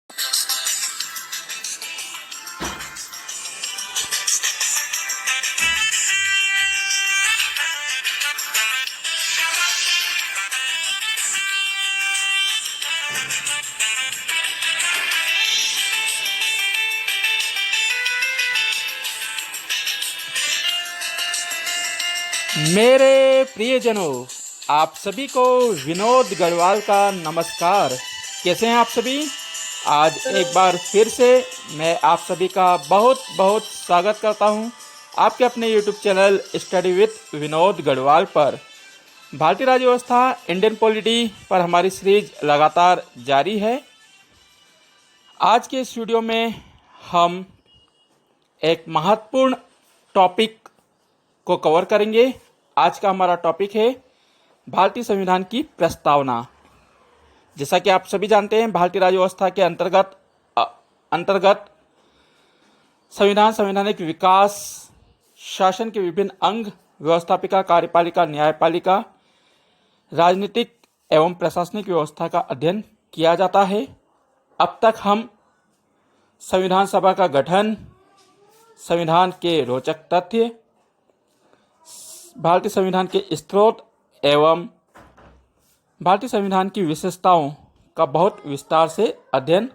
मेरे प्रियजनों, आप सभी को विनोद गढ़वाल का नमस्कार। कैसे हैं आप सभी? आज एक बार फिर से मैं आप सभी का बहुत बहुत स्वागत करता हूं आपके अपने YouTube channel study with Vinod Garhwal पर। भारतीय राज्य व्यवस्था इंडियन पॉलिटी पर हमारी सीरीज लगातार जारी है। आज के इस वीडियो में हम एक महत्वपूर्ण टॉपिक को कवर करेंगे। आज का हमारा टॉपिक है भारतीय संविधान की प्रस्तावना। जैसा कि आप सभी जानते हैं, भारतीय राज्य व्यवस्था के अंतर्गत संविधान, संवैधानिक विकास, शासन के विभिन्न अंग, व्यवस्थापिका, कार्यपालिका, न्यायपालिका, राजनीतिक एवं प्रशासनिक व्यवस्था का अध्ययन किया जाता है। अब तक हम संविधान सभा का गठन, संविधान के रोचक तथ्य, भारतीय संविधान के स्रोत एवं भारतीय संविधान की विशेषताओं का बहुत विस्तार से अध्ययन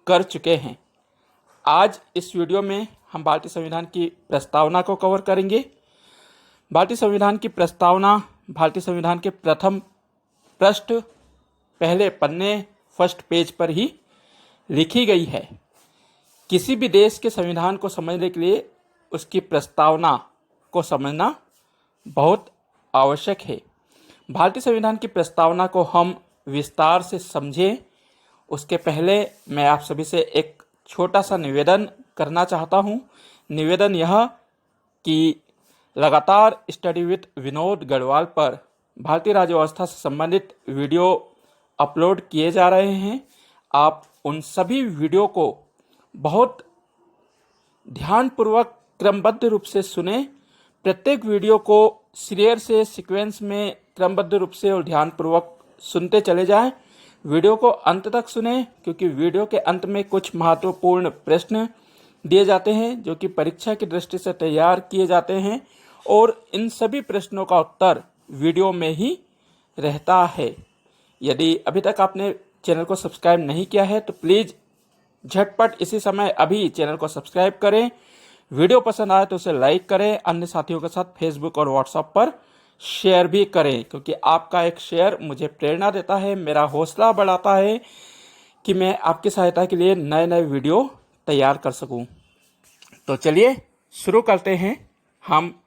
कर चुके हैं। आज इस वीडियो में हम भारतीय संविधान की प्रस्तावना को कवर करेंगे। भारतीय संविधान की प्रस्तावना भारतीय संविधान के प्रथम पृष्ठ, पहले पन्ने, फर्स्ट पेज पर ही लिखी गई है। किसी भी देश के संविधान को समझने के लिए उसकी प्रस्तावना को समझना बहुत आवश्यक है। भारतीय संविधान की प्रस्तावना को हम विस्तार से समझें, उसके पहले मैं आप सभी से एक छोटा सा निवेदन करना चाहता हूँ। निवेदन यह कि लगातार स्टडी विथ विनोद गढ़वाल पर भारतीय राज्य व्यवस्था से संबंधित वीडियो अपलोड किए जा रहे हैं। आप उन सभी वीडियो को बहुत ध्यानपूर्वक क्रमबद्ध रूप से सुने। प्रत्येक वीडियो को सीरियल से सीक्वेंस में क्रमबद्ध रूप से और ध्यानपूर्वक सुनते चले जाएं। वीडियो को अंत तक सुने, क्योंकि वीडियो के अंत में कुछ महत्वपूर्ण प्रश्न दिए जाते हैं जो कि परीक्षा की दृष्टि से तैयार किए जाते हैं, और इन सभी प्रश्नों का उत्तर वीडियो में ही रहता है। यदि अभी तक आपने चैनल को सब्सक्राइब नहीं किया है तो प्लीज़ झटपट इसी समय अभी चैनल को सब्सक्राइब करें। वीडियो पसंद आए तो उसे लाइक करें, अन्य साथियों के साथ फेसबुक और व्हाट्सएप पर शेयर भी करें, क्योंकि आपका एक शेयर मुझे प्रेरणा देता है, मेरा हौसला बढ़ाता है कि मैं आपकी सहायता के लिए नए नए वीडियो तैयार कर सकूं। तो चलिए शुरू करते हैं हम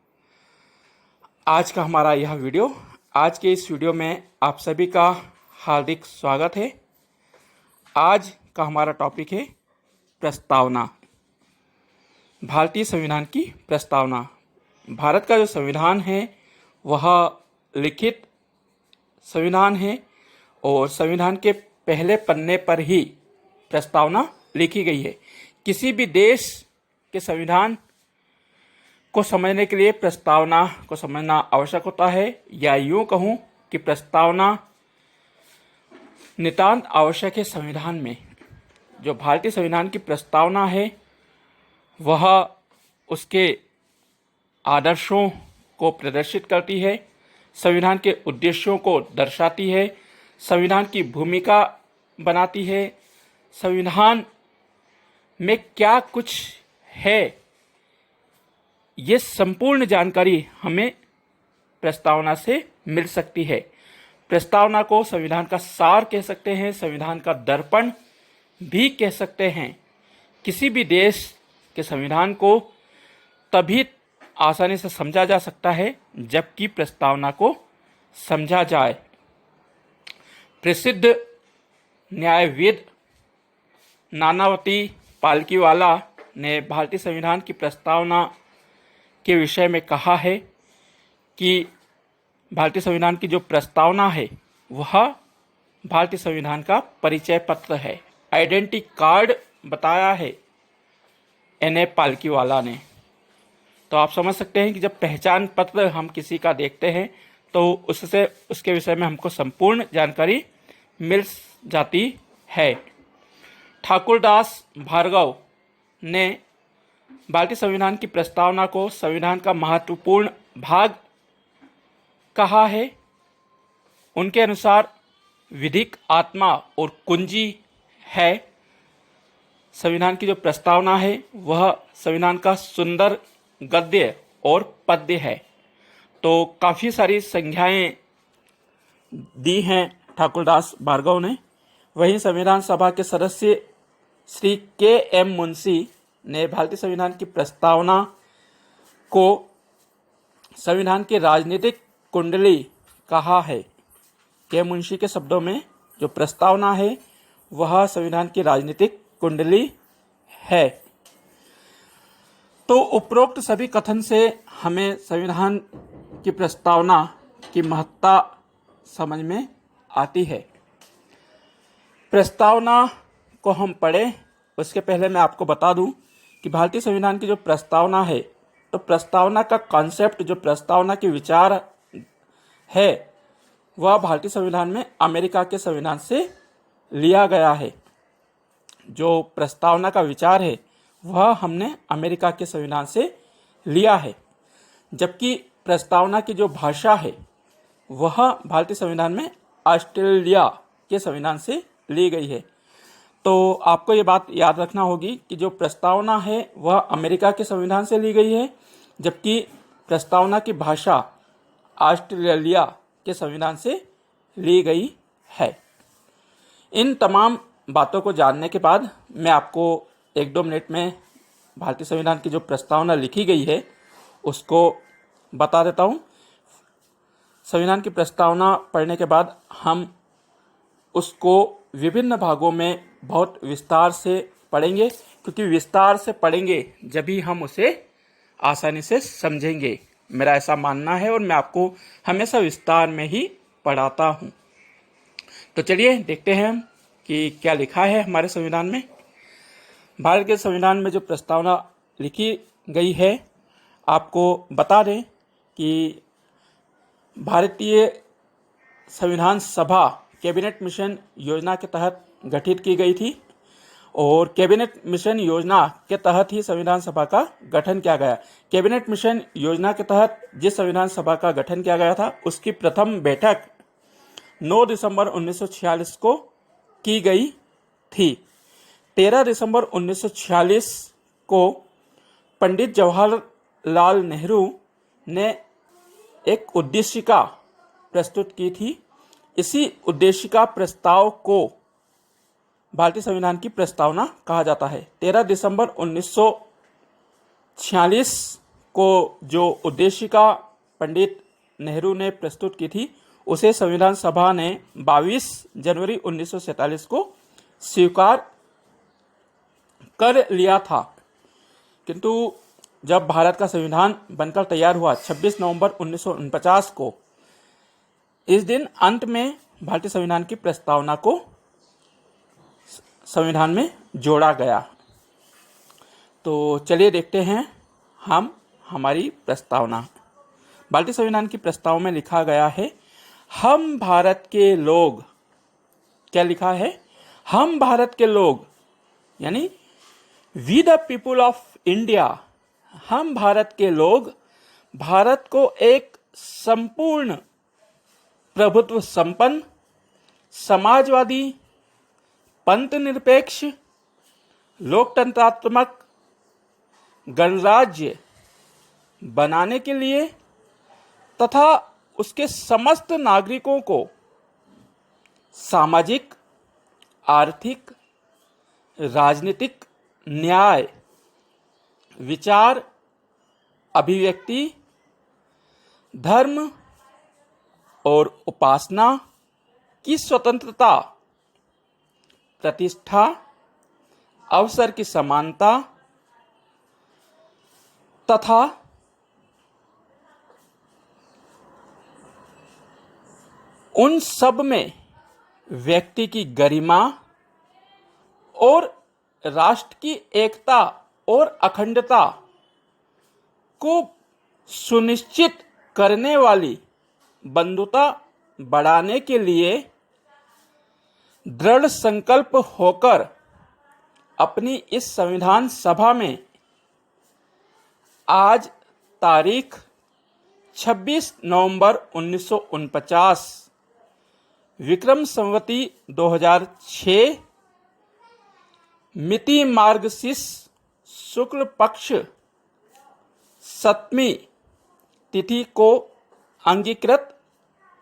आज का हमारा यह वीडियो। आज के इस वीडियो में आप सभी का हार्दिक स्वागत है। आज का हमारा टॉपिक है प्रस्तावना, भारतीय संविधान की प्रस्तावना। भारत का जो संविधान है वह लिखित संविधान है, और संविधान के पहले पन्ने पर ही प्रस्तावना लिखी गई है। किसी भी देश के संविधान को समझने के लिए प्रस्तावना को समझना आवश्यक होता है, या यूँ कहूँ कि प्रस्तावना नितांत आवश्यक है संविधान में। जो भारतीय संविधान की प्रस्तावना है वह उसके आदर्शों को प्रदर्शित करती है, संविधान के उद्देश्यों को दर्शाती है, संविधान की भूमिका बनाती है, संविधान में क्या कुछ है, ये संपूर्ण जानकारी हमें प्रस्तावना से मिल सकती है। प्रस्तावना को संविधान का सार कह सकते हैं, संविधान का दर्पण भी कह सकते हैं। किसी भी देश के संविधान को तभी आसानी से समझा जा सकता है जबकि प्रस्तावना को समझा जाए। प्रसिद्ध न्यायविद नानावती पालकीवाला ने भारतीय संविधान की प्रस्तावना के विषय में कहा है कि भारतीय संविधान की जो प्रस्तावना है वह भारतीय संविधान का परिचय पत्र है, आइडेंटिटी कार्ड बताया है एन.ए. पालकीवाला ने। तो आप समझ सकते हैं कि जब पहचान पत्र हम किसी का देखते हैं तो उससे उसके विषय में हमको संपूर्ण जानकारी मिल जाती है। ठाकुरदास भार्गव ने भारतीय संविधान की प्रस्तावना को संविधान का महत्वपूर्ण भाग कहा है। उनके अनुसार विधिक आत्मा और कुंजी है। संविधान की जो प्रस्तावना है वह संविधान का सुंदर गद्य और पद्य है। तो काफ़ी सारी संज्ञाएं दी हैं ठाकुरदास भार्गव ने। वहीं संविधान सभा के सदस्य श्री के.एम. मुंशी ने भारतीय संविधान की प्रस्तावना को संविधान की राजनीतिक कुंडली कहा है। के मुंशी के शब्दों में जो प्रस्तावना है वह संविधान की राजनीतिक कुंडली है। तो उपरोक्त सभी कथन से हमें संविधान की प्रस्तावना की महत्ता समझ में आती है। प्रस्तावना को हम पढ़ें उसके पहले मैं आपको बता दूं कि भारतीय संविधान की जो प्रस्तावना है, तो प्रस्तावना का कॉन्सेप्ट, जो प्रस्तावना की विचार है, वह भारतीय संविधान में अमेरिका के संविधान से लिया गया है। जो प्रस्तावना का विचार है वह हमने अमेरिका के संविधान से लिया है, जबकि प्रस्तावना की जो भाषा है वह भारतीय संविधान में ऑस्ट्रेलिया के संविधान से ली गई है। तो आपको ये बात याद रखना होगी कि जो प्रस्तावना है वह अमेरिका के संविधान से ली गई है, जबकि प्रस्तावना की भाषा ऑस्ट्रेलिया के संविधान से ली गई है। इन तमाम बातों को जानने के बाद मैं आपको 1-2 मिनट में भारतीय संविधान की जो प्रस्तावना लिखी गई है उसको बता देता हूँ। संविधान की प्रस्तावना पढ़ने के बाद हम उसको विभिन्न भागों में बहुत विस्तार से पढ़ेंगे, क्योंकि विस्तार से पढ़ेंगे जब भी हम उसे आसानी से समझेंगे। मेरा ऐसा मानना है और मैं आपको हमेशा विस्तार में ही पढ़ाता हूँ। तो चलिए देखते हैं कि क्या लिखा है हमारे संविधान में। भारत के संविधान में जो प्रस्तावना लिखी गई है, आपको बता दें कि भारतीय संविधान सभा कैबिनेट मिशन योजना के तहत गठित की गई थी और कैबिनेट मिशन योजना के तहत ही संविधान सभा का गठन किया गया। कैबिनेट मिशन योजना के तहत जिस संविधान सभा का गठन किया गया था उसकी प्रथम बैठक 9 दिसंबर 1946 को की गई थी। 13 दिसंबर 1946 को पंडित जवाहरलाल नेहरू ने एक उद्देशिका प्रस्तुत की थी। इसी उद्देशिका प्रस्ताव को भारतीय संविधान की प्रस्तावना कहा जाता है। 13 दिसंबर 1946 को जो उद्देशिका पंडित नेहरू ने प्रस्तुत की थी उसे संविधान सभा ने 22 जनवरी 1947 को स्वीकार कर लिया था। किंतु जब भारत का संविधान बनकर तैयार हुआ 26 नवंबर 1949 को, इस दिन अंत में भारतीय संविधान की प्रस्तावना को संविधान में जोड़ा गया। तो चलिए देखते हैं हम हमारी प्रस्तावना। भारतीय संविधान की प्रस्तावना में लिखा गया है, हम भारत के लोग। क्या लिखा है? हम भारत के लोग, यानी we the people of India. हम भारत के लोग भारत को एक संपूर्ण प्रभुत्व संपन्न, समाजवादी, पंथ निरपेक्ष, लोकतंत्रात्मक गणराज्य बनाने के लिए तथा उसके समस्त नागरिकों को सामाजिक, आर्थिक, राजनीतिक न्याय, विचार, अभिव्यक्ति, धर्म और उपासना की स्वतंत्रता, प्रतिष्ठा, अवसर की समानता तथा उन सब में व्यक्ति की गरिमा और राष्ट्र की एकता और अखंडता को सुनिश्चित करने वाली बंधुता बढ़ाने के लिए दृढ़ संकल्प होकर अपनी इस संविधान सभा में आज तारीख 26 नवंबर 1949 विक्रम संवती 2006 मिति मार्गशीर्ष शुक्ल पक्ष 7वीं तिथि को अंगीकृत,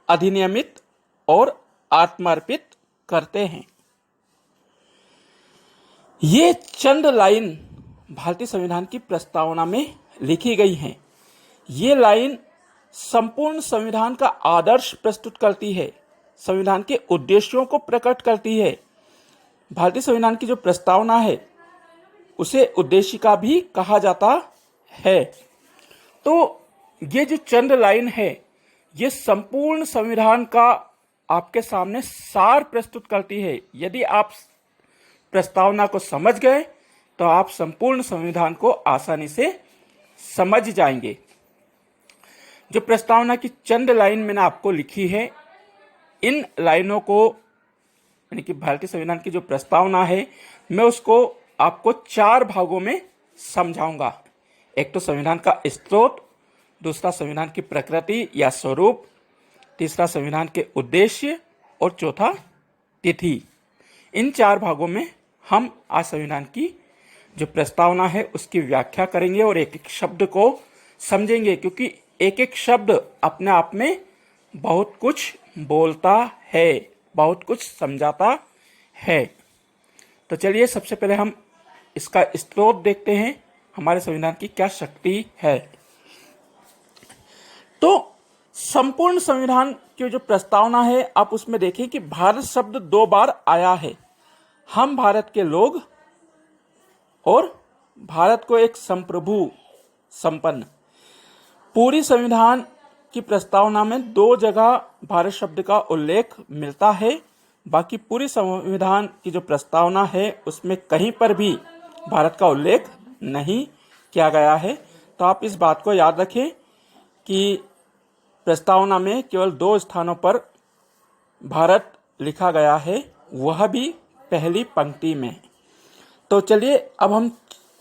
अधिनियमित और आत्मार्पित करते हैं। ये चंद लाइन भारतीय संविधान की प्रस्तावना में लिखी गई हैं। ये लाइन संपूर्ण संविधान का आदर्श प्रस्तुत करती है, संविधान के उद्देश्यों को प्रकट करती है। भारतीय संविधान की जो प्रस्तावना है उसे उद्देशिका भी कहा जाता है। तो ये जो चंद लाइन है ये संपूर्ण संविधान का आपके सामने सार प्रस्तुत करती है। यदि आप प्रस्तावना को समझ गए तो आप संपूर्ण संविधान को आसानी से समझ जाएंगे। जो प्रस्तावना की चंद लाइन मैंने आपको लिखी है, इन लाइनों को यानी कि भारतीय संविधान की जो प्रस्तावना है मैं उसको आपको 4 भागों में समझाऊंगा। एक तो संविधान का स्रोत, दूसरा संविधान की प्रकृति या स्वरूप, तीसरा संविधान के उद्देश्य और चौथा तिथि। इन 4 भागों में हम आज संविधान की जो प्रस्तावना है उसकी व्याख्या करेंगे और एक एक शब्द को समझेंगे, क्योंकि एक एक शब्द अपने आप में बहुत कुछ बोलता है, बहुत कुछ समझाता है। तो चलिए सबसे पहले हम इसका स्रोत देखते हैं, हमारे संविधान की क्या शक्ति है। तो संपूर्ण संविधान की जो प्रस्तावना है आप उसमें देखें कि भारत शब्द 2 बार आया है। हम भारत के लोग और भारत को एक संप्रभु संपन्न। पूरी संविधान की प्रस्तावना में 2 जगह भारत शब्द का उल्लेख मिलता है, बाकी पूरी संविधान की जो प्रस्तावना है उसमें कहीं पर भी भारत का उल्लेख नहीं किया गया है। तो आप इस बात को याद रखें कि प्रस्तावना में केवल 2 स्थानों पर भारत लिखा गया है, वह भी पहली पंक्ति में। तो चलिए अब हम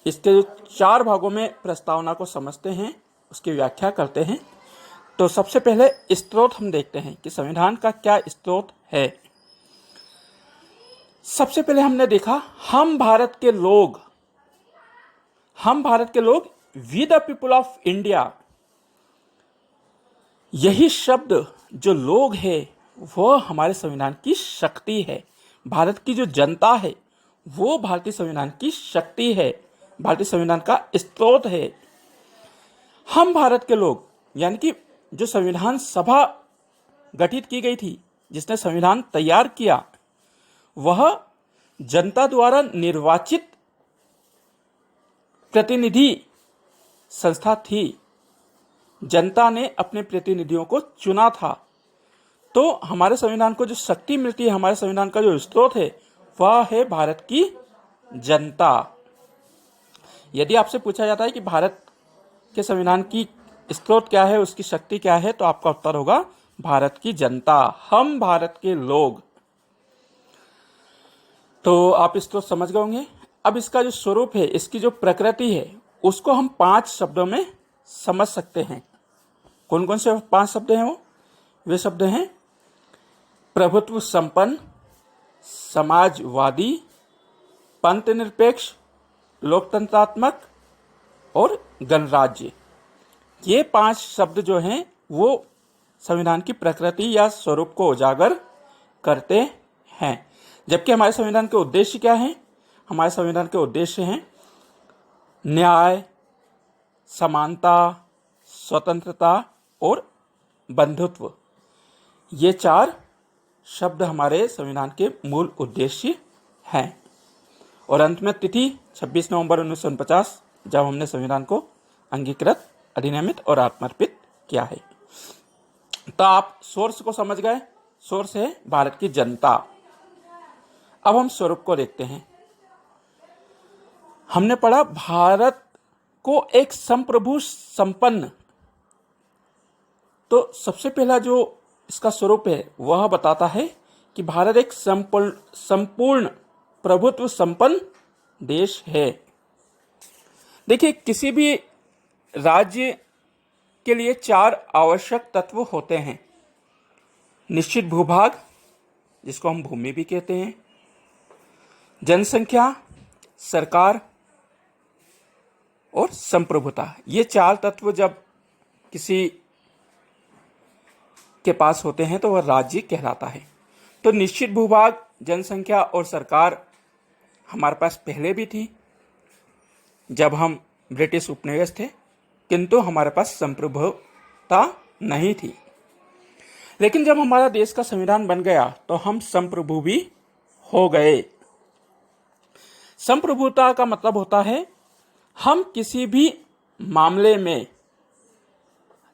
इसके 4 भागों में प्रस्तावना को समझते हैं, उसकी व्याख्या करते हैं। तो सबसे पहले स्रोत हम देखते हैं कि संविधान का क्या स्रोत है। सबसे पहले हमने देखा हम भारत के लोग we the people of India. यही शब्द जो लोग है वह हमारे संविधान की शक्ति है। भारत की जो जनता है वो भारतीय संविधान की शक्ति है, भारतीय संविधान का स्रोत है। हम भारत के लोग यानी कि जो संविधान सभा गठित की गई थी, जिसने संविधान तैयार किया, वह जनता द्वारा निर्वाचित प्रतिनिधि संस्था थी। जनता ने अपने प्रतिनिधियों को चुना था। तो हमारे संविधान को जो शक्ति मिलती है, हमारे संविधान का जो स्रोत है वह है भारत की जनता। यदि आपसे पूछा जाता है कि भारत के संविधान की स्रोत क्या है, उसकी शक्ति क्या है, तो आपका उत्तर होगा भारत की जनता, हम भारत के लोग। तो आप स्रोत समझ गए होंगे। अब इसका जो स्वरूप है, इसकी जो प्रकृति है, उसको हम 5 शब्दों में समझ सकते हैं। कौन कौन से 5 शब्द हैं वो? वे शब्द हैं प्रभुत्व संपन्न, समाजवादी, पंथ निरपेक्ष, लोकतंत्रात्मक और गणराज्य। ये 5 शब्द जो हैं वो संविधान की प्रकृति या स्वरूप को उजागर करते हैं। जबकि हमारे संविधान के उद्देश्य क्या हैं? हमारे संविधान के उद्देश्य हैं न्याय, समानता, स्वतंत्रता और बंधुत्व। ये 4 शब्द हमारे संविधान के मूल उद्देश्य हैं। और अंत में तिथि 26 नवंबर 1949, जब हमने संविधान को अंगीकृत, अधिनियमित और आत्मार्पित किया है। तो आप सोर्स को समझ गए। सोर्स है भारत की जनता। अब हम स्वरूप को देखते हैं। हमने पढ़ा भारत को एक संप्रभु संपन्न। तो सबसे पहला जो इसका स्वरूप है वह बताता है कि भारत एक संपूर्ण प्रभुत्व संपन्न देश है। देखिए, किसी भी राज्य के लिए 4 आवश्यक तत्व होते हैं। निश्चित भूभाग, जिसको हम भूमि भी कहते हैं, जनसंख्या, सरकार और संप्रभुता। ये 4 तत्व जब किसी के पास होते हैं तो वह राज्य कहलाता है। तो निश्चित भूभाग, जनसंख्या और सरकार हमारे पास पहले भी थी जब हम ब्रिटिश उपनिवेश थे, किंतु हमारे पास संप्रभुता नहीं थी। लेकिन जब हमारा देश का संविधान बन गया तो हम संप्रभु भी हो गए। संप्रभुता का मतलब होता है हम किसी भी मामले में,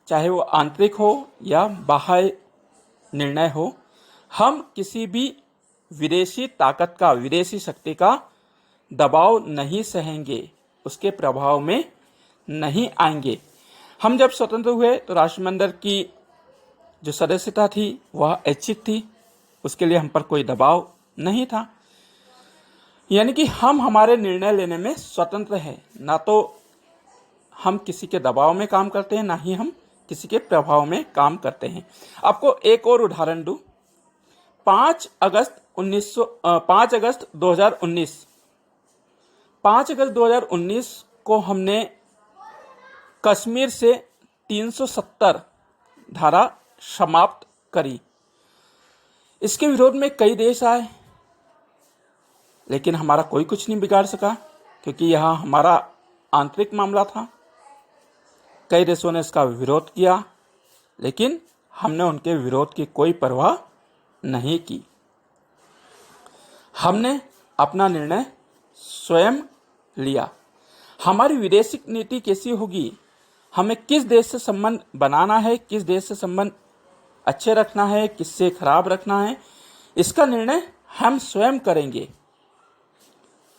चाहे वो आंतरिक हो या बाह्य निर्णय हो, हम किसी भी विदेशी ताकत का, विदेशी शक्ति का दबाव नहीं सहेंगे, उसके प्रभाव में नहीं आएंगे। हम जब स्वतंत्र हुए तो राष्ट्रमंडल की जो सदस्यता थी वह ऐच्छिक थी, उसके लिए हम पर कोई दबाव नहीं था। यानी कि हम हमारे निर्णय लेने में स्वतंत्र हैं, ना तो हम किसी के दबाव में काम करते हैं, ना ही हम किसी के प्रभाव में काम करते हैं। आपको एक और उदाहरण दूं। 5 अगस्त 2019 को हमने कश्मीर से 370 धारा समाप्त करी। इसके विरोध में कई देश आए, लेकिन हमारा कोई कुछ नहीं बिगाड़ सका, क्योंकि यह हमारा आंतरिक मामला था। कई देशों ने इसका विरोध किया, लेकिन हमने उनके विरोध की कोई परवाह नहीं की। हमने अपना निर्णय स्वयं लिया। हमारी विदेशी नीति कैसी होगी, हमें किस देश से संबंध बनाना है, किस देश से संबंध अच्छे रखना है, किससे खराब रखना है, इसका निर्णय हम स्वयं करेंगे।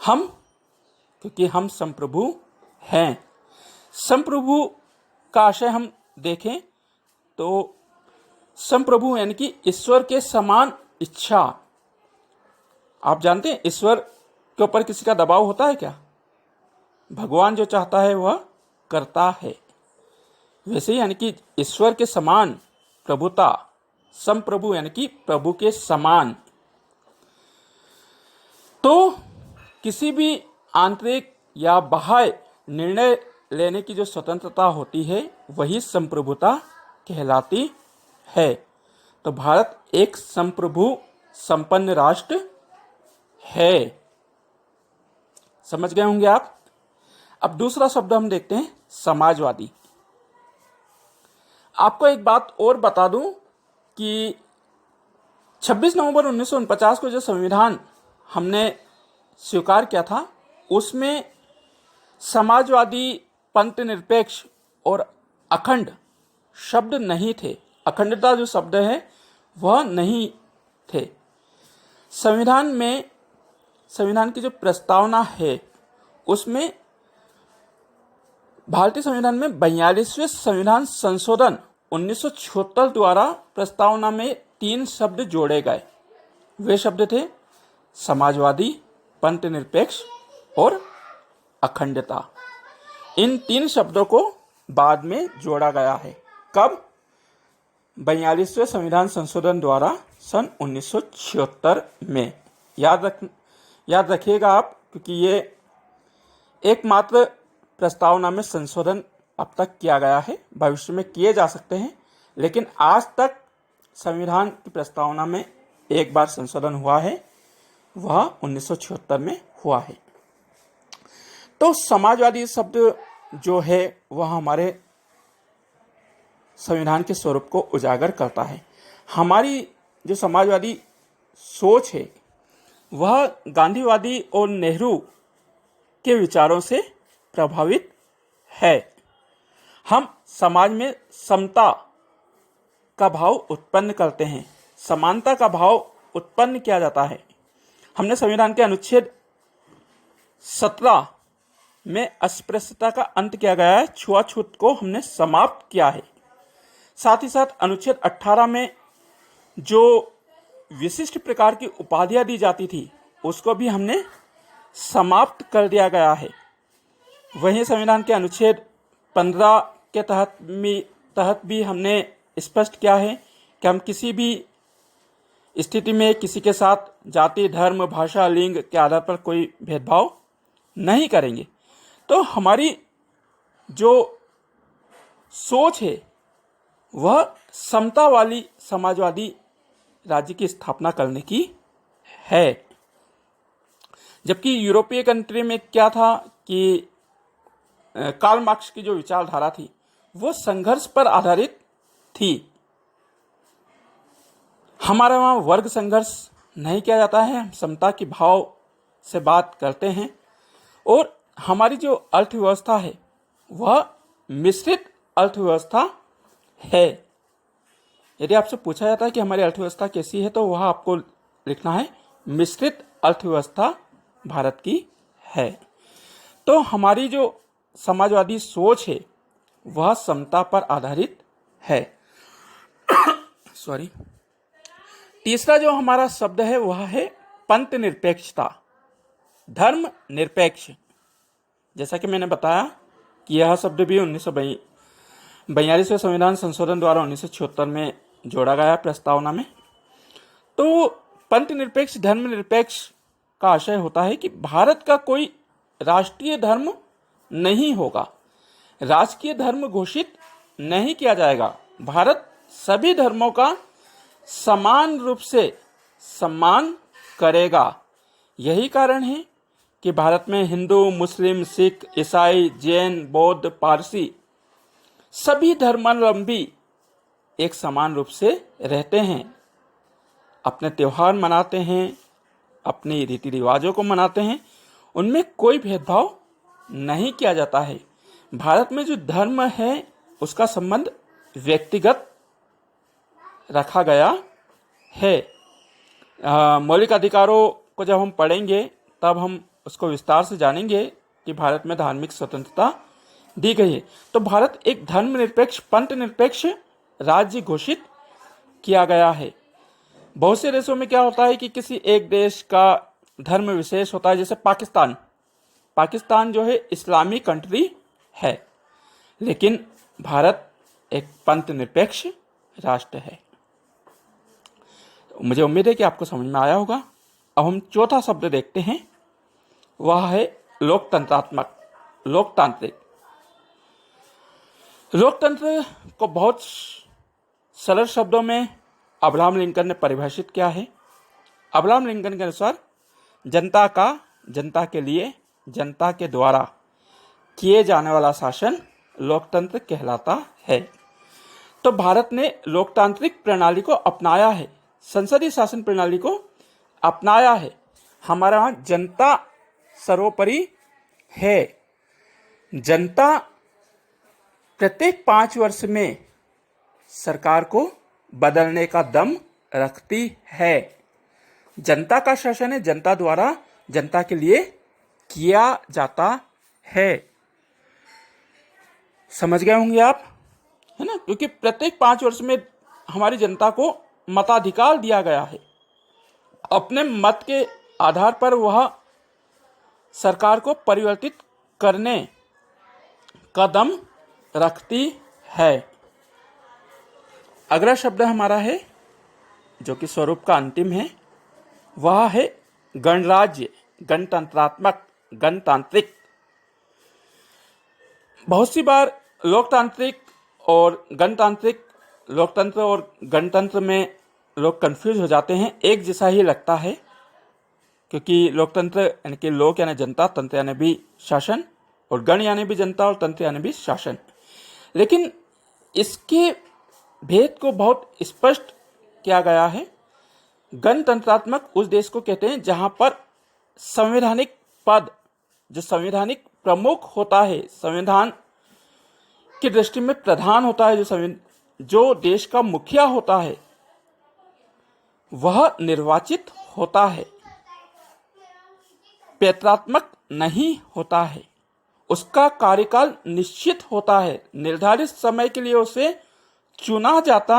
क्योंकि हम संप्रभु हैं। संप्रभु का आशय हम देखें तो संप्रभु यानी कि ईश्वर के समान इच्छा। आप जानते हैं ईश्वर के ऊपर किसी का दबाव होता है क्या? भगवान जो चाहता है वह करता है। वैसे ही यानी कि ईश्वर के समान प्रभुता, संप्रभु यानी कि प्रभु के समान। तो किसी भी आंतरिक या बाह्य निर्णय लेने की जो स्वतंत्रता होती है वही संप्रभुता कहलाती है। तो भारत एक संप्रभु संपन्न राष्ट्र है। समझ गए होंगे आप। अब दूसरा शब्द हम देखते हैं, समाजवादी। आपको एक बात और बता दूं कि 26 नवंबर 1949 को जो संविधान हमने स्वीकार किया था, उसमें समाजवादी, पंथ निरपेक्ष और अखंड शब्द नहीं थे। अखंडता जो शब्द है वह नहीं थे। संविधान की जो प्रस्तावना है उसमें भारतीय संविधान में 42वें संविधान संशोधन 1976 द्वारा प्रस्तावना में 3 शब्द जोड़े गए। वे शब्द थे समाजवादी, पंथ निरपेक्ष और अखंडता। इन 3 शब्दों को बाद में जोड़ा गया है। कब? 42वें संविधान संशोधन द्वारा सन 1976 में। याद रखिएगा आप, क्योंकि ये एकमात्र प्रस्तावना में संशोधन अब तक किया गया है। भविष्य में किए जा सकते हैं, लेकिन आज तक संविधान की प्रस्तावना में एक बार संशोधन हुआ है, वह 1976 में हुआ है। तो समाजवादी शब्द जो है वह हमारे संविधान के स्वरूप को उजागर करता है। हमारी जो समाजवादी सोच है वह गांधीवादी और नेहरू के विचारों से प्रभावित है। हम समाज में समता का भाव उत्पन्न करते हैं, समानता का भाव उत्पन्न किया जाता है। हमने संविधान के अनुच्छेद 17 में अस्पृश्यता का अंत किया गया है, छुआछूत को हमने समाप्त किया है। साथ ही साथ अनुच्छेद 18 में जो विशिष्ट प्रकार की उपाधियां दी जाती थी उसको भी हमने समाप्त कर दिया गया है। वहीं संविधान के अनुच्छेद 15 के तहत भी हमने स्पष्ट किया है कि हम किसी भी स्थिति में किसी के साथ जाति, धर्म, भाषा, लिंग के आधार पर कोई भेदभाव नहीं करेंगे। तो हमारी जो सोच है वह समता वाली समाजवादी राज्य की स्थापना करने की है। जबकि यूरोपीय कंट्री में क्या था कि कार्ल मार्क्स की जो विचारधारा थी वो संघर्ष पर आधारित थी। हमारे वहाँ वर्ग संघर्ष नहीं किया जाता है, हम समता की भाव से बात करते हैं। और हमारी जो अर्थव्यवस्था है वह मिश्रित अर्थव्यवस्था है। यदि आपसे पूछा जाता है कि हमारी अर्थव्यवस्था कैसी है तो वह आपको लिखना है मिश्रित अर्थव्यवस्था भारत की है। तो हमारी जो समाजवादी सोच है वह समता पर आधारित है। सॉरी। तीसरा जो हमारा शब्द है वह है पंथ निरपेक्षता, धर्म निरपेक्ष। जैसा कि मैंने बताया कि यह शब्द भी 1942वें संविधान संशोधन द्वारा 1976 में जोड़ा गया प्रस्तावना में। तो पंथ निरपेक्ष, धर्म निरपेक्ष का आशय होता है कि भारत का कोई राष्ट्रीय धर्म नहीं होगा, राजकीय धर्म घोषित नहीं किया जाएगा। भारत सभी धर्मों का समान रूप से सम्मान करेगा। यही कारण है कि भारत में हिंदू, मुस्लिम, सिख, ईसाई, जैन, बौद्ध, पारसी सभी धर्मावलंबी एक समान रूप से रहते हैं, अपने त्योहार मनाते हैं, अपने रीति रिवाजों को मनाते हैं, उनमें कोई भेदभाव नहीं किया जाता है। भारत में जो धर्म है उसका संबंध व्यक्तिगत रखा गया है। मौलिक अधिकारों को जब हम पढ़ेंगे तब हम उसको विस्तार से जानेंगे कि भारत में धार्मिक स्वतंत्रता दी गई है। तो भारत एक धर्मनिरपेक्ष, पंथ निरपेक्ष राज्य घोषित किया गया है। बहुत से देशों में क्या होता है कि किसी एक देश का धर्म विशेष होता है, जैसे पाकिस्तान जो है इस्लामी कंट्री है, लेकिन भारत एक पंथ निरपेक्ष राष्ट्र है। मुझे उम्मीद है कि आपको समझ में आया होगा। अब हम चौथा शब्द देखते हैं, वह है लोकतंत्रात्मक, लोकतांत्रिक। लोकतंत्र को बहुत सरल शब्दों में अब्राहम लिंकन ने परिभाषित किया है। अब्राहम लिंकन के अनुसार जनता का, जनता के लिए, जनता के द्वारा किए जाने वाला शासन लोकतंत्र कहलाता है। तो भारत ने लोकतांत्रिक प्रणाली को अपनाया है, संसदीय शासन प्रणाली को अपनाया है। हमारा यहाँ जनता सर्वोपरि है। जनता प्रत्येक 5 वर्ष में सरकार को बदलने का दम रखती है। जनता का शासन है, जनता द्वारा, जनता के लिए किया जाता है। समझ गए होंगे आप, है ना? क्योंकि प्रत्येक 5 वर्ष में हमारी जनता को मताधिकार दिया गया है। अपने मत के आधार पर वह सरकार को परिवर्तित करने का दम रखती है। अगला शब्द हमारा है जो कि स्वरूप का अंतिम है, वह है गणराज्य, गणतंत्रात्मक, गणतांत्रिक। बहुत सी बार लोकतांत्रिक और गणतांत्रिक, लोकतंत्र और गणतंत्र में लोग कंफ्यूज हो जाते हैं। एक जैसा ही लगता है, क्योंकि लोकतंत्र यानी कि लोक यानी जनता, तंत्र यानी भी शासन, और गण यानी भी जनता और तंत्र यानी भी शासन। लेकिन इसके भेद को बहुत स्पष्ट किया गया है। गणतंत्रात्मक उस देश को कहते हैं जहां पर संवैधानिक पद, जो संवैधानिक प्रमुख होता है, संविधान की दृष्टि में प्रधान होता है, जो देश का मुखिया होता है, वह निर्वाचित होता है, पैतृत्वात्मक नहीं होता है। उसका कार्यकाल निश्चित होता है, निर्धारित समय के लिए उसे चुना जाता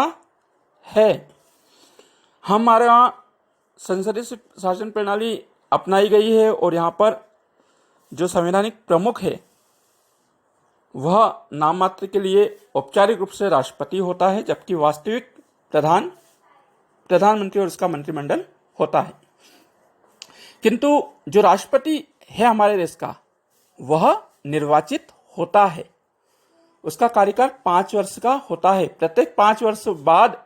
है। हमारे यहाँ संसदीय शासन प्रणाली अपनाई गई है और यहाँ पर जो संवैधानिक प्रमुख है वह नाम मात्र के लिए औपचारिक रूप से राष्ट्रपति होता है, जबकि वास्तविक प्रधानमंत्री और उसका मंत्रिमंडल होता है। किंतु जो राष्ट्रपति है हमारे देश का, वह निर्वाचित होता है। उसका कार्यकाल 5 वर्ष का होता है। प्रत्येक 5 वर्ष बाद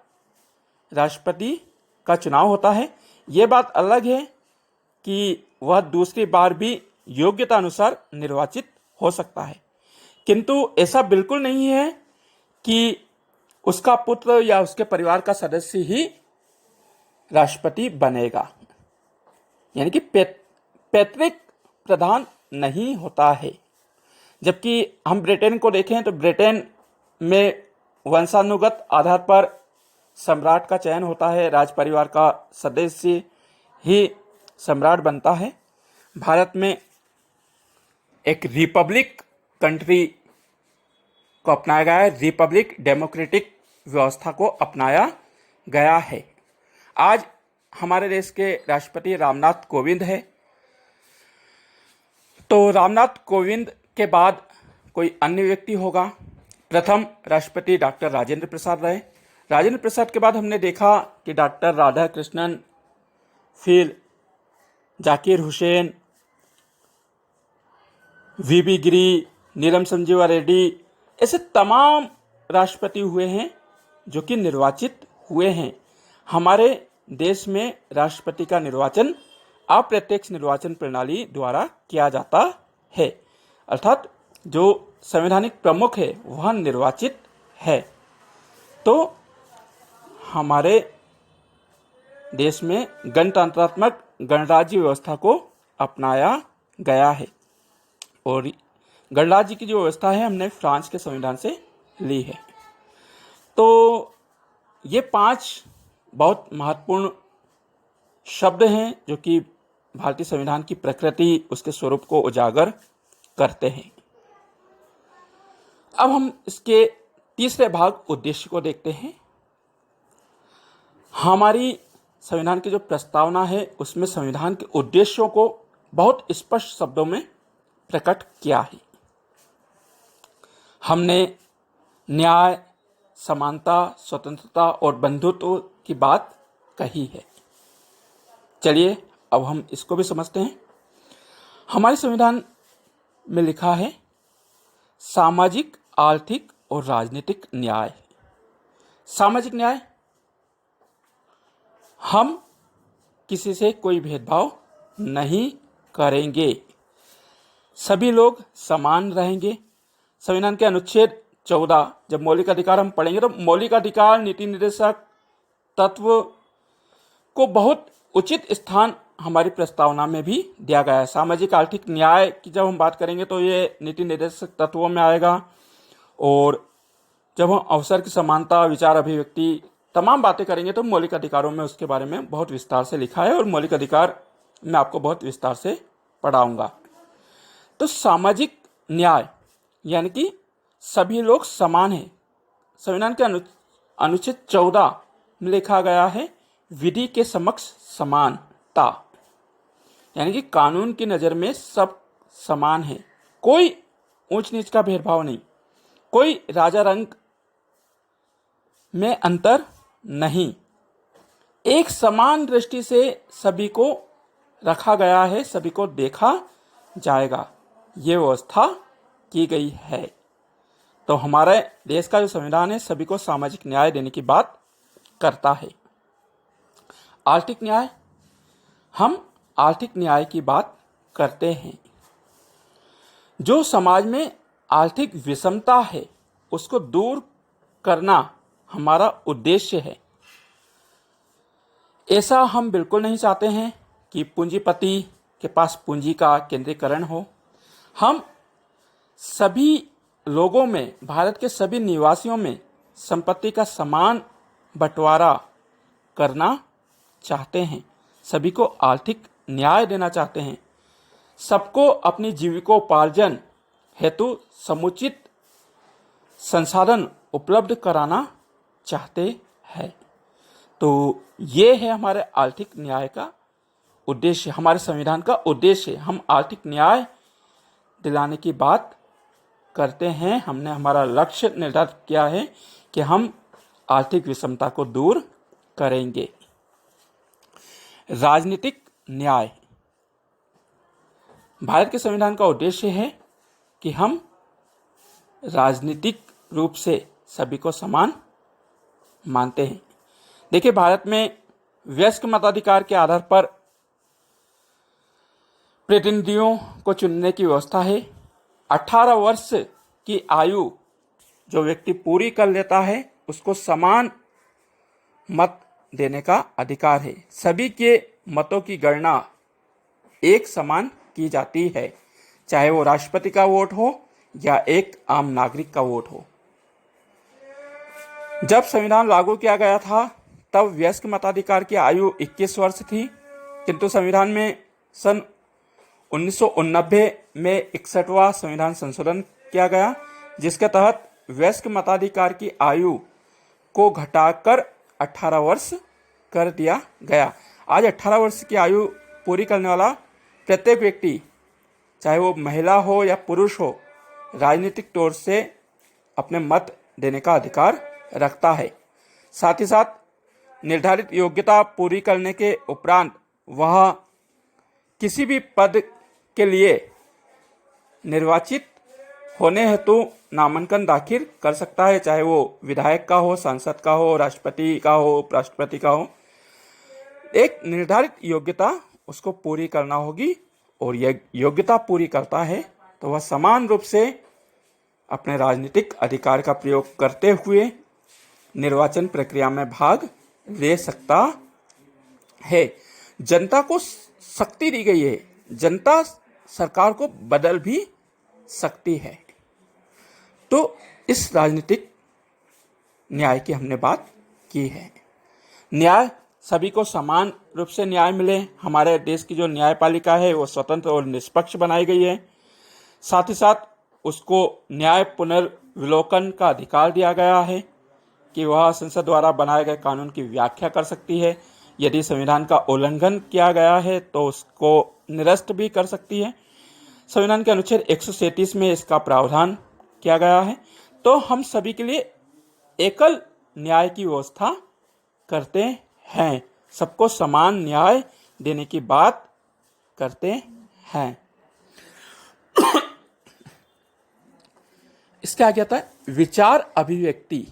राष्ट्रपति का चुनाव होता है। ये बात अलग है कि वह दूसरी बार भी योग्यता अनुसार निर्वाचित हो सकता है, किंतु ऐसा बिल्कुल नहीं है कि उसका पुत्र या उसके परिवार का सदस्य ही राष्ट्रपति बनेगा, यानी कि पैतृक प्रधान नहीं होता है। जबकि हम ब्रिटेन को देखें तो ब्रिटेन में वंशानुगत आधार पर सम्राट का चयन होता है, राज परिवार का सदस्य ही सम्राट बनता है। भारत में एक रिपब्लिक कंट्री को अपनाया गया है, रिपब्लिक डेमोक्रेटिक व्यवस्था को अपनाया गया है। आज हमारे देश के राष्ट्रपति रामनाथ कोविंद है। तो रामनाथ कोविंद के बाद कोई अन्य व्यक्ति होगा। प्रथम राष्ट्रपति डॉक्टर राजेंद्र प्रसाद रहे। राजेंद्र प्रसाद के बाद हमने देखा कि डॉक्टर राधाकृष्णन, फिर जाकिर हुसैन, वीबी गिरी, नीलम संजीवा रेड्डी, ऐसे तमाम राष्ट्रपति हुए हैं जो कि निर्वाचित हुए हैं। हमारे देश में राष्ट्रपति का निर्वाचन अप्रत्यक्ष निर्वाचन प्रणाली द्वारा किया जाता है, अर्थात जो संवैधानिक प्रमुख है वह निर्वाचित है। तो हमारे देश में गणतंत्रात्मक गणराज्य व्यवस्था को अपनाया गया है, और गणराज्य की जो व्यवस्था है हमने फ्रांस के संविधान से ली है। तो ये 5 बहुत महत्वपूर्ण शब्द हैं जो कि भारतीय संविधान की प्रकृति, उसके स्वरूप को उजागर करते हैं। अब हम इसके तीसरे भाग उद्देश्य को देखते हैं। हमारी संविधान की जो प्रस्तावना है उसमें संविधान के उद्देश्यों को बहुत स्पष्ट शब्दों में प्रकट किया है। हमने न्याय, समानता, स्वतंत्रता और बंधुत्व की बात कही है। चलिए अब हम इसको भी समझते हैं। हमारे संविधान में लिखा है सामाजिक, आर्थिक और राजनीतिक न्याय। सामाजिक न्याय, हम किसी से कोई भेदभाव नहीं करेंगे, सभी लोग समान रहेंगे। संविधान के अनुच्छेद 14 जब मौलिक अधिकार हम पढ़ेंगे तो मौलिक अधिकार, नीति निर्देशक तत्व को बहुत उचित स्थान हमारी प्रस्तावना में भी दिया गया है। सामाजिक आर्थिक न्याय की जब हम बात करेंगे तो ये नीति निर्देशक तत्वों में आएगा, और जब हम अवसर की समानता, विचार अभिव्यक्ति, तमाम बातें करेंगे तो मौलिक अधिकारों में उसके बारे में बहुत विस्तार से लिखा है, और मौलिक अधिकार मैं आपको बहुत विस्तार से पढ़ाऊंगा। तो सामाजिक न्याय यानी कि सभी लोग समान हैं। संविधान के अनुच्छेद 14 में लिखा गया है विधि के समक्ष समानता, यानी कि कानून की नज़र में सब समान है, कोई ऊंच नीच का भेदभाव नहीं, कोई राजा रंग में अंतर नहीं, एक समान दृष्टि से सभी को रखा गया है, सभी को देखा जाएगा, ये व्यवस्था की गई है। तो हमारे देश का जो संविधान है सभी को सामाजिक न्याय देने की बात करता है। आर्थिक न्याय, हम आर्थिक न्याय की बात करते हैं। जो समाज में आर्थिक विषमता है उसको दूर करना हमारा उद्देश्य है। ऐसा हम बिल्कुल नहीं चाहते हैं कि पूंजीपति के पास पूंजी का केंद्रीकरण हो। हम सभी लोगों में, भारत के सभी निवासियों में संपत्ति का समान बंटवारा करना चाहते हैं, सभी को आर्थिक न्याय देना चाहते हैं, सबको अपनी जीविकोपार्जन हेतु समुचित संसाधन उपलब्ध कराना चाहते हैं। तो ये है हमारे आर्थिक न्याय का उद्देश्य, हमारे संविधान का उद्देश्य। हम आर्थिक न्याय दिलाने की बात करते हैं। हमने हमारा लक्ष्य निर्धारित किया है कि हम आर्थिक विषमता को दूर करेंगे। राजनीतिक न्याय। भारत के संविधान का उद्देश्य है कि हम राजनीतिक रूप से सभी को समान मानते हैं। देखिए, भारत में वयस्क मताधिकार के आधार पर प्रतिनिधियों को चुनने की व्यवस्था है। 18 वर्ष की आयु जो व्यक्ति पूरी कर लेता है उसको समान मत देने का अधिकार है। सभी के मतों की गणना एक समान की जाती है, चाहे वो राष्ट्रपति का वोट हो या एक आम नागरिक का वोट हो। जब संविधान लागू किया गया था तब वयस्क मताधिकार की आयु 21 वर्ष थी, किंतु संविधान में सन 1989 में 61वां संविधान संशोधन किया गया, जिसके तहत वयस्क मताधिकार की आयु को घटाकर 18 वर्ष कर दिया गया। आज 18 वर्ष की आयु पूरी करने वाला प्रत्येक व्यक्ति, चाहे वो महिला हो या पुरुष हो, राजनीतिक तौर से अपने मत देने का अधिकार रखता है। साथ ही साथ निर्धारित योग्यता पूरी करने के उपरांत वह किसी भी पद के लिए निर्वाचित होने हेतु नामांकन दाखिल कर सकता है, चाहे वो विधायक का हो, सांसद का हो, राष्ट्रपति का हो, उपराष्ट्रपति का हो। एक निर्धारित योग्यता उसको पूरी करना होगी और यह योग्यता पूरी करता है तो वह समान रूप से अपने राजनीतिक अधिकार का प्रयोग करते हुए निर्वाचन प्रक्रिया में भाग ले सकता है। जनता को शक्ति दी गई है, जनता सरकार को बदल भी सकती है। तो इस राजनीतिक न्याय की हमने बात की है। न्याय, सभी को समान रूप से न्याय मिले। हमारे देश की जो न्यायपालिका है वो स्वतंत्र और निष्पक्ष बनाई गई है। साथ ही साथ उसको न्याय पुनर्विलोकन का अधिकार दिया गया है कि वह संसद द्वारा बनाए गए कानून की व्याख्या कर सकती है। यदि संविधान का उल्लंघन किया गया है तो उसको निरस्त भी कर सकती है। संविधान के अनुच्छेद 137 में इसका प्रावधान किया गया है। तो हम सभी के लिए एकल न्याय की व्यवस्था करते हैं, सबको समान न्याय देने की बात करते हैं। इसके आगे आता है विचार अभिव्यक्ति।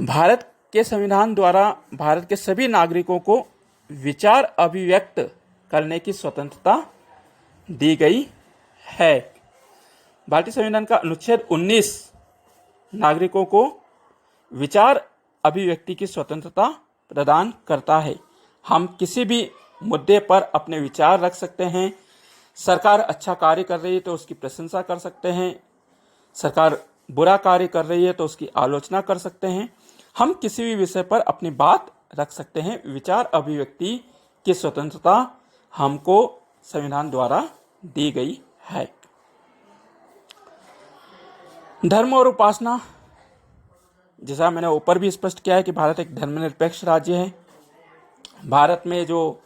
भारत के संविधान द्वारा भारत के सभी नागरिकों को विचार अभिव्यक्त करने की स्वतंत्रता दी गई है। भारतीय संविधान का अनुच्छेद 19 नागरिकों को विचार अभिव्यक्ति की स्वतंत्रता प्रदान करता है। हम किसी भी मुद्दे पर अपने विचार रख सकते हैं। सरकार अच्छा कार्य कर रही है तो उसकी प्रशंसा कर सकते हैं, सरकार बुरा कार्य कर रही है तो उसकी आलोचना कर सकते हैं। हम किसी भी विषय पर अपनी बात रख सकते हैं। विचार अभिव्यक्ति की स्वतंत्रता हमको संविधान द्वारा दी गई है। धर्म और उपासना, जैसा मैंने ऊपर भी स्पष्ट किया है कि भारत एक धर्मनिरपेक्ष राज्य है। भारत में जो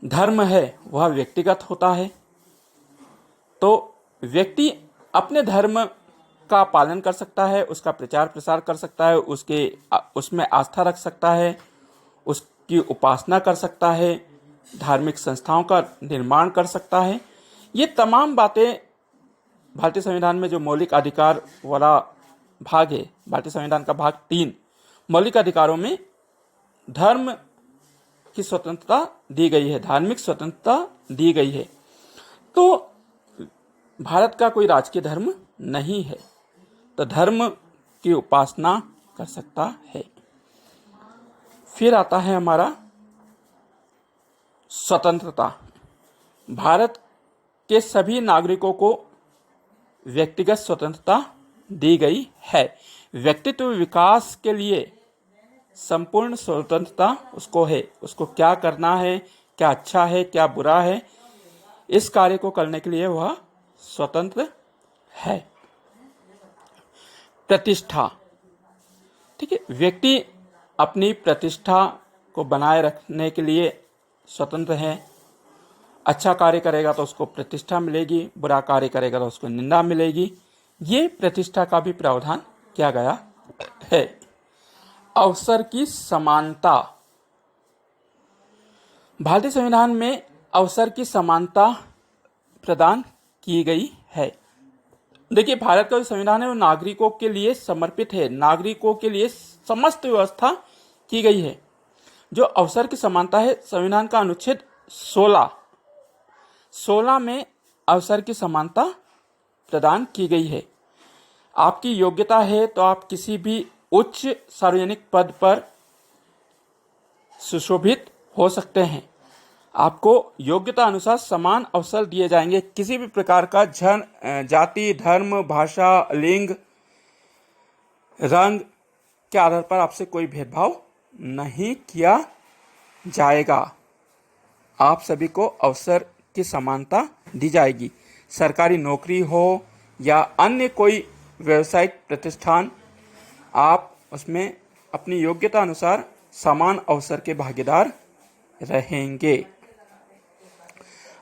धर्म है वह व्यक्तिगत होता है, तो व्यक्ति अपने धर्म का पालन कर सकता है, उसका प्रचार प्रसार कर सकता है, उसमें आस्था रख सकता है, उसकी उपासना कर सकता है, धार्मिक संस्थाओं का निर्माण कर सकता है। ये तमाम बातें भारतीय संविधान में जो मौलिक अधिकार वाला भाग है, भारतीय संविधान का भाग 3 मौलिक अधिकारों में धर्म की स्वतंत्रता दी गई है, धार्मिक स्वतंत्रता दी गई है। तो भारत का कोई राजकीय धर्म नहीं है, तो धर्म की उपासना कर सकता है। फिर आता है हमारा स्वतंत्रता। भारत के सभी नागरिकों को व्यक्तिगत स्वतंत्रता दी गई है। व्यक्तित्व विकास के लिए संपूर्ण स्वतंत्रता उसको है। उसको क्या करना है, क्या अच्छा है, क्या बुरा है, इस कार्य को करने के लिए वह स्वतंत्र है। प्रतिष्ठा, ठीक है, व्यक्ति अपनी प्रतिष्ठा को बनाए रखने के लिए स्वतंत्र है। अच्छा कार्य करेगा तो उसको प्रतिष्ठा मिलेगी, बुरा कार्य करेगा तो उसको निंदा मिलेगी। ये प्रतिष्ठा का भी प्रावधान किया गया है। अवसर की समानता, भारतीय संविधान में अवसर की समानता प्रदान की गई है। देखिए, भारत का जो संविधान है वो नागरिकों के लिए समर्पित है, नागरिकों के लिए समस्त व्यवस्था की गई है। जो अवसर की समानता है, संविधान का अनुच्छेद 16 में अवसर की समानता प्रदान की गई है। आपकी योग्यता है तो आप किसी भी उच्च सार्वजनिक पद पर सुशोभित हो सकते हैं। आपको योग्यता अनुसार समान अवसर दिए जाएंगे। किसी भी प्रकार का जाति, धर्म, भाषा, लिंग, रंग के आधार पर आपसे कोई भेदभाव नहीं किया जाएगा। आप सभी को अवसर की समानता दी जाएगी। सरकारी नौकरी हो या अन्य कोई व्यावसायिक प्रतिष्ठान, आप उसमें अपनी योग्यता अनुसार समान अवसर के भागीदार रहेंगे।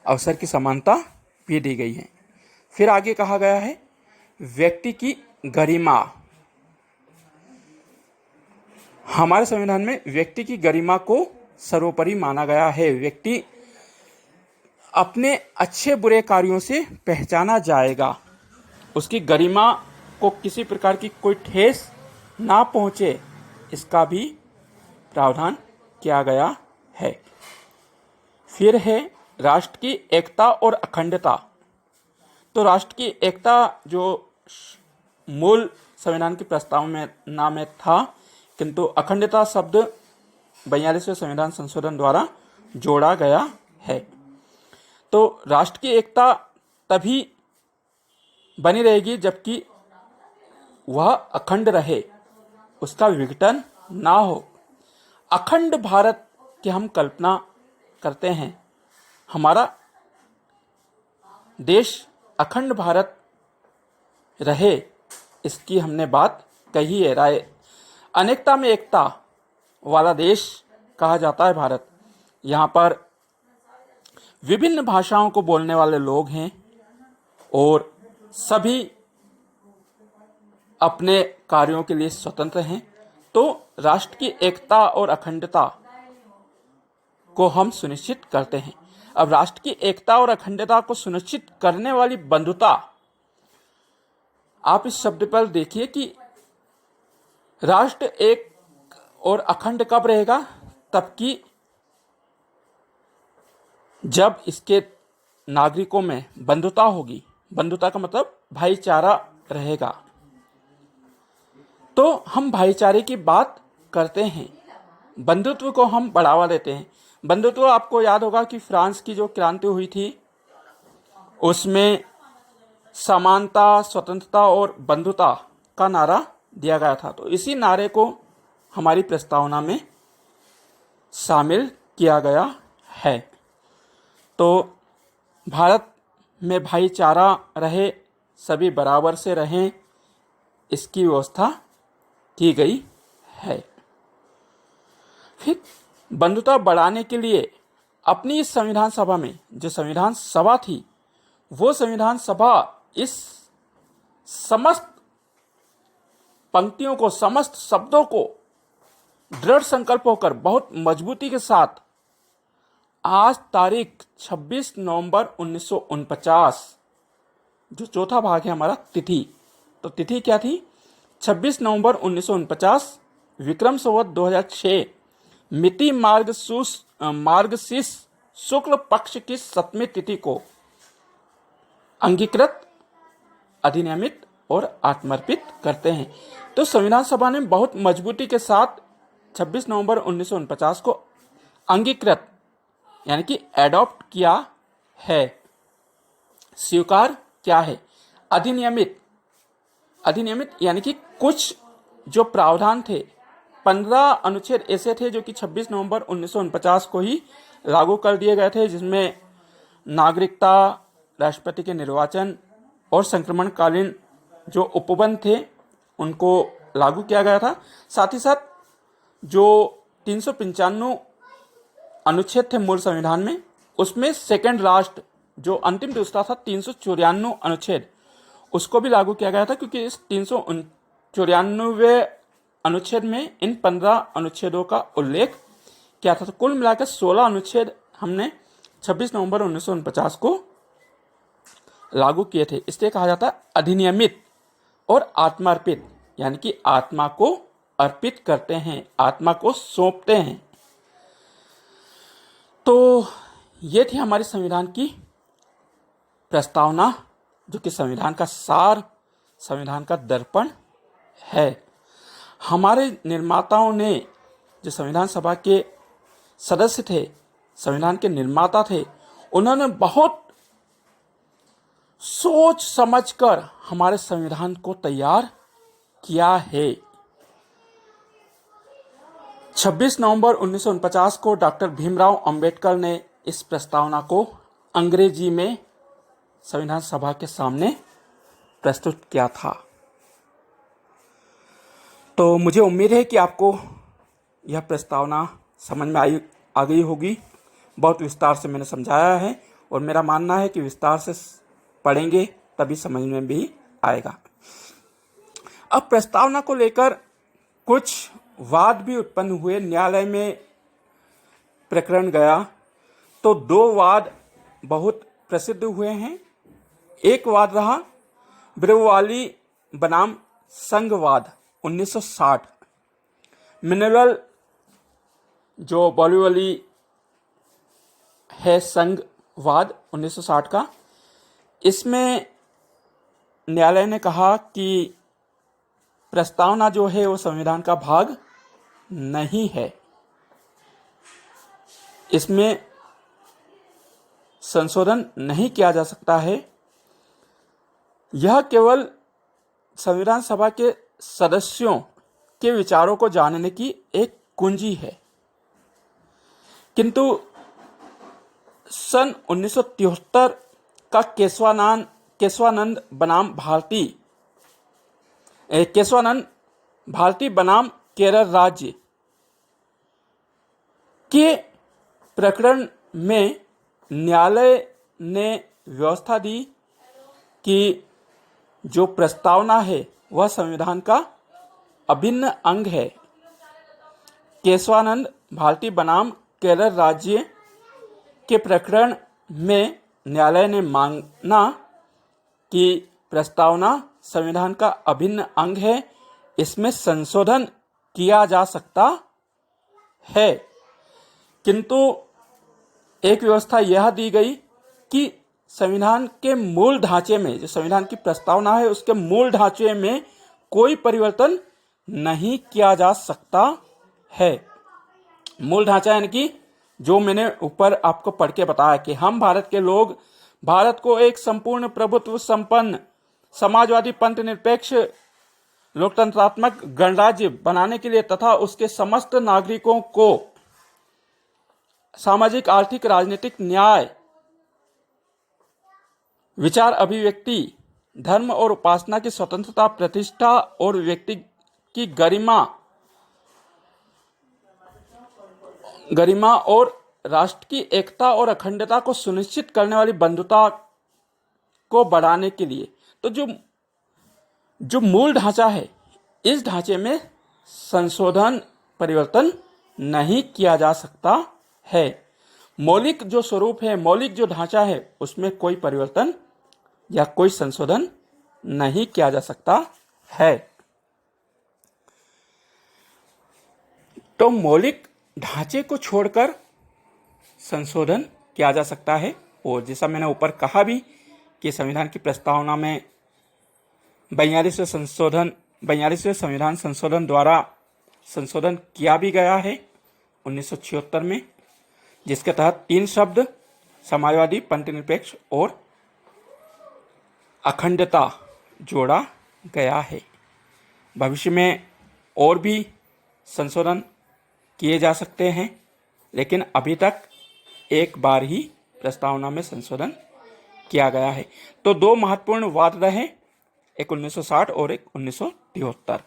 अवसर की समानता भी दी गई है। फिर आगे कहा गया है व्यक्ति की गरिमा। हमारे संविधान में व्यक्ति की गरिमा को सर्वोपरि माना गया है। व्यक्ति अपने अच्छे बुरे कार्यों से पहचाना जाएगा। उसकी गरिमा को किसी प्रकार की कोई ठेस ना पहुंचे, इसका भी प्रावधान किया गया है। फिर है राष्ट्र की एकता और अखंडता। तो राष्ट्र की एकता जो मूल संविधान के प्रस्ताव में ना में था, किंतु अखंडता शब्द 42वें संविधान संशोधन द्वारा जोड़ा गया है। तो राष्ट्र की एकता तभी बनी रहेगी जबकि वह अखंड रहे, उसका विघटन ना हो। अखंड भारत की हम कल्पना करते हैं। हमारा देश अखंड भारत रहे, इसकी हमने बात कही है। राय अनेकता में एकता वाला देश कहा जाता है भारत। यहाँ पर विभिन्न भाषाओं को बोलने वाले लोग हैं और सभी अपने कार्यों के लिए स्वतंत्र हैं। तो राष्ट्र की एकता और अखंडता को हम सुनिश्चित करते हैं। अब राष्ट्र की एकता और अखंडता को सुनिश्चित करने वाली बंधुता, आप इस शब्द पर देखिए कि राष्ट्र एक और अखंड कब रहेगा, तब कि जब इसके नागरिकों में बंधुता होगी। बंधुता का मतलब भाईचारा रहेगा। तो हम भाईचारे की बात करते हैं, बंधुत्व को हम बढ़ावा देते हैं। बंधुत्व, आपको याद होगा कि फ्रांस की जो क्रांति हुई थी उसमें समानता, स्वतंत्रता और बंधुता का नारा दिया गया था। तो इसी नारे को हमारी प्रस्तावना में शामिल किया गया है। तो भारत में भाईचारा रहे, सभी बराबर से रहें, इसकी व्यवस्था की गई है। फिर बंधुता बढ़ाने के लिए अपनी इस संविधान सभा में, जो संविधान सभा थी, वो संविधान सभा इस समस्त पंक्तियों को, समस्त शब्दों को दृढ़ संकल्प होकर बहुत मजबूती के साथ आज तारीख 26 नवंबर 1949, जो चौथा भाग है हमारा तिथि, तो तिथि क्या थी? 26 नवंबर 1949 विक्रम संवत 2006 मिति मार्गशीर्ष शुक्ल पक्ष की 7वीं तिथि को अंगीकृत, अधिनियमित और आत्मर्पित करते हैं। तो संविधान सभा ने बहुत मजबूती के साथ 26 नवंबर 1949 को अंगीकृत यानी कि एडॉप्ट किया है, स्वीकार क्या है। अधिनियमित यानी कि कुछ जो प्रावधान थे, 15 अनुच्छेद ऐसे थे जो कि 26 नवंबर 1949 को ही लागू कर दिए गए थे, जिसमें नागरिकता, राष्ट्रपति के निर्वाचन और संक्रमणकालीन जो उपबंध थे उनको लागू किया गया था। साथ ही साथ जो 395 अनुच्छेद थे मूल संविधान में, उसमें सेकंड लास्ट जो अंतिम दूसरा था 394 अनुच्छेद, उसको भी लागू किया गया था, क्योंकि इस 394 अनुच्छेद में इन 15 अनुच्छेदों का उल्लेख किया था। तो कुल मिलाकर 16 अनुच्छेद हमने 26 नवंबर 1949 को लागू किए थे। इसलिए कहा जाता है अधिनियमित और आत्मार्पित, यानी कि आत्मा को अर्पित करते हैं, आत्मा को सौंपते हैं। तो ये थी हमारी संविधान की प्रस्तावना, जो कि संविधान का सार, संविधान का दर्पण है। हमारे निर्माताओं ने, जो संविधान सभा के सदस्य थे, संविधान के निर्माता थे, उन्होंने बहुत सोच समझकर हमारे संविधान को तैयार किया है। 26 नवंबर 1949 को डॉक्टर भीमराव अंबेडकर ने इस प्रस्तावना को अंग्रेजी में संविधान सभा के सामने प्रस्तुत किया था। तो मुझे उम्मीद है कि आपको यह प्रस्तावना समझ में आ गई होगी। बहुत विस्तार से मैंने समझाया है, और मेरा मानना है कि विस्तार से पढ़ेंगे तभी समझ में भी आएगा। अब प्रस्तावना को लेकर कुछ वाद भी उत्पन्न हुए। न्यायालय में प्रकरण गया तो 2 वाद बहुत प्रसिद्ध हुए हैं। एक वाद रहा ब्रेववाली बनाम संघवाद 1960। मिनरल जो बॉलीवली है संघवाद 1960 का, इसमें न्यायालय ने कहा कि प्रस्तावना जो है वो संविधान का भाग नहीं है, इसमें संशोधन नहीं किया जा सकता है। यह केवल संविधान सभा के सदस्यों के विचारों को जानने की एक कुंजी है। किंतु सन 1973 का केशवानंद भारती बनाम केरल राज्य के प्रकरण में न्यायालय ने व्यवस्था दी कि जो प्रस्तावना है वह संविधान का अभिन्न अंग है। केशवानंद भारती बनाम केरल राज्य के प्रकरण में न्यायालय ने माना कि प्रस्तावना संविधान का अभिन्न अंग है, इसमें संशोधन किया जा सकता है। किंतु एक व्यवस्था यह दी गई कि संविधान के मूल ढांचे में, जो संविधान की प्रस्तावना है उसके मूल ढांचे में कोई परिवर्तन नहीं किया जा सकता है। मूल ढांचा यानी कि जो मैंने ऊपर आपको पढ़ के बताया कि हम भारत के लोग भारत को एक संपूर्ण प्रभुत्व संपन्न समाजवादी पंथ निरपेक्ष लोकतंत्रात्मक गणराज्य बनाने के लिए तथा उसके समस्त नागरिकों को सामाजिक, आर्थिक, राजनीतिक न्याय, विचार अभिव्यक्ति, धर्म और उपासना की स्वतंत्रता, प्रतिष्ठा और व्यक्ति की गरिमा और राष्ट्र की एकता और अखंडता को सुनिश्चित करने वाली बंधुता को बढ़ाने के लिए। तो जो मूल ढांचा है, इस ढांचे में संशोधन, परिवर्तन नहीं किया जा सकता है। मौलिक जो स्वरूप है, मौलिक जो ढांचा है, उसमें कोई परिवर्तन या कोई संशोधन नहीं किया जा सकता है। तो मौलिक ढांचे को छोड़कर संशोधन किया जा सकता है। और जैसा मैंने ऊपर कहा भी कि संविधान की प्रस्तावना में 42वें संविधान संशोधन द्वारा संशोधन किया भी गया है 1976 में, जिसके तहत 3 शब्द समाजवादी, पंथ निरपेक्ष और अखंडता जोड़ा गया है। भविष्य में और भी संशोधन किए जा सकते हैं, लेकिन अभी तक एक बार ही प्रस्तावना में संशोधन किया गया है। तो 2 महत्वपूर्ण वाद रहे, एक 1960 और एक 1973।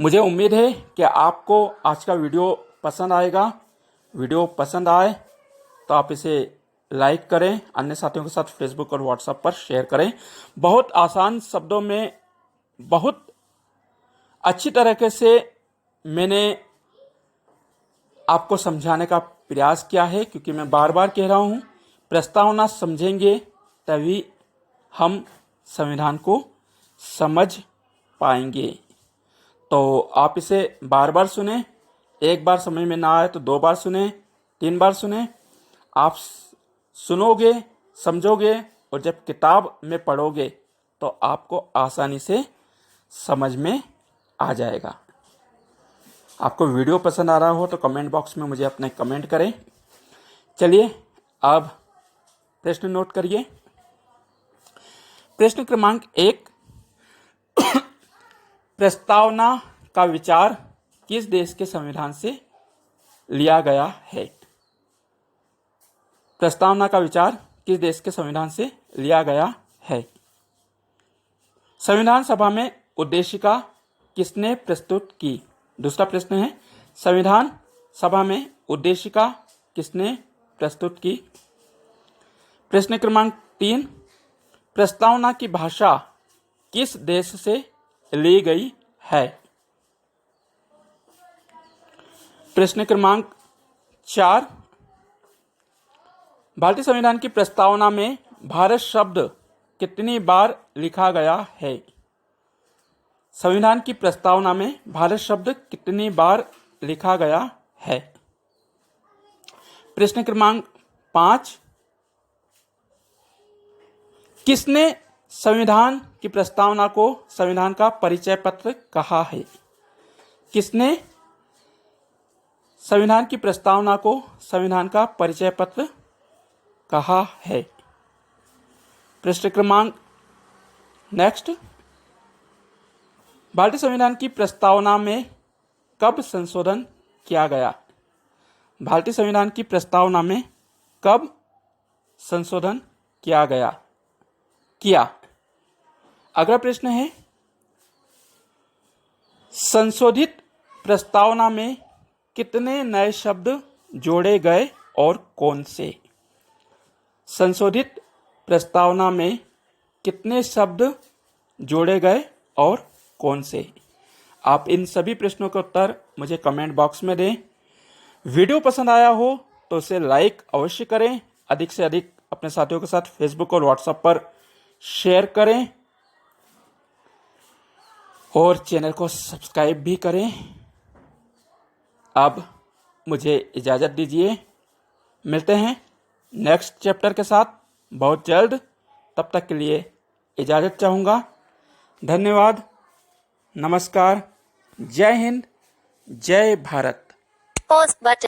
मुझे उम्मीद है कि आपको आज का वीडियो पसंद आएगा। वीडियो पसंद आए तो आप इसे लाइक करें, अन्य साथियों के साथ फेसबुक और व्हाट्सएप पर शेयर करें। बहुत आसान शब्दों में बहुत अच्छी तरीके से मैंने आपको समझाने का प्रयास किया है, क्योंकि मैं बार बार कह रहा हूँ, प्रस्तावना समझेंगे तभी हम संविधान को समझ पाएंगे। तो आप इसे बार बार सुने, एक बार समझ में ना आए तो 2 बार सुने, 3 बार सुने। आप सुनोगे, समझोगे और जब किताब में पढ़ोगे तो आपको आसानी से समझ में आ जाएगा। आपको वीडियो पसंद आ रहा हो तो कमेंट बॉक्स में मुझे अपने कमेंट करें। चलिए अब प्रश्न नोट करिए। प्रश्न क्रमांक 1, प्रस्तावना का विचार किस देश के संविधान से लिया गया है? प्रस्तावना का विचार किस देश के संविधान से लिया गया है? संविधान सभा में उद्देशिका किसने प्रस्तुत की? दूसरा प्रश्न है, संविधान सभा में उद्देशिका किसने प्रस्तुत की? प्रश्न क्रमांक 3, प्रस्तावना की भाषा किस देश से ली गई है? प्रश्न क्रमांक 4, भारतीय संविधान की प्रस्तावना में भारत शब्द कितनी बार लिखा गया है? संविधान की प्रस्तावना में भारत शब्द कितनी बार लिखा गया है? प्रश्न क्रमांक 5, किसने संविधान की प्रस्तावना को संविधान का परिचय पत्र कहा है? किसने संविधान की प्रस्तावना को संविधान का परिचय पत्र कहा है? प्रश्न क्रमांक नेक्स्ट, भारतीय संविधान की प्रस्तावना में कब संशोधन किया गया? भारतीय संविधान की प्रस्तावना में कब संशोधन किया गया? अगला प्रश्न है, संशोधित प्रस्तावना में कितने नए शब्द जोड़े गए और कौन से? संशोधित प्रस्तावना में कितने शब्द जोड़े गए और कौन से? आप इन सभी प्रश्नों के उत्तर मुझे कमेंट बॉक्स में दें। वीडियो पसंद आया हो तो उसे लाइक अवश्य करें, अधिक से अधिक अपने साथियों के साथ फेसबुक और व्हाट्सएप पर शेयर करें और चैनल को सब्सक्राइब भी करें। अब मुझे इजाज़त दीजिए, मिलते हैं नेक्स्ट चैप्टर के साथ बहुत जल्द। तब तक के लिए इजाज़त चाहूँगा। धन्यवाद, नमस्कार, जय हिंद, जय भारत।